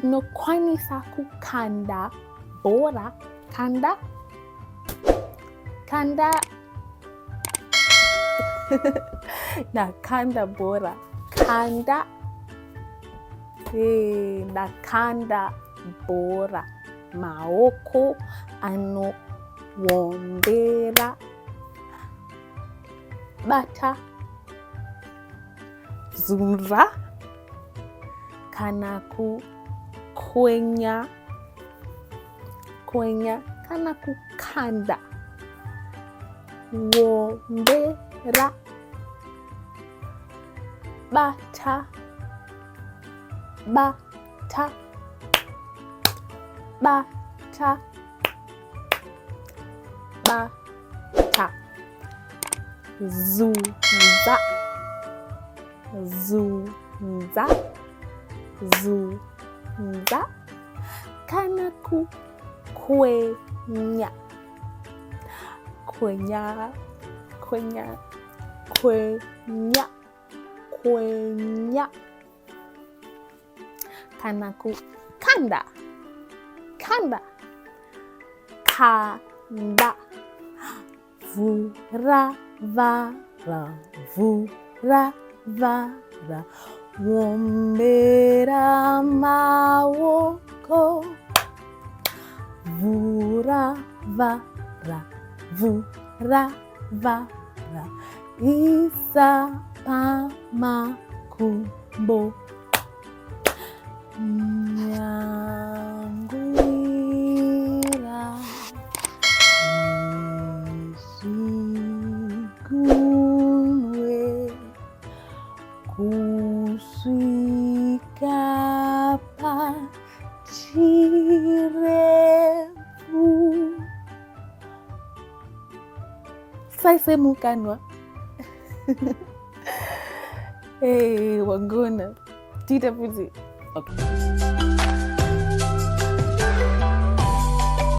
tinokwanisa kukanda bora. Kanda nakanda bora. Kanda nakanda bora. Mawoko anowombera bata zura kana kukwenya kana kukanda. Wombera bata zunza kana kukwenya kana kukanda. Kanda vuravara wombera mawoko vuravara isa pamakumbo nyangwira nisigunwe kuswika pachirefu. Saisemukanwa. Hey, wangona. Tita puti. Okay.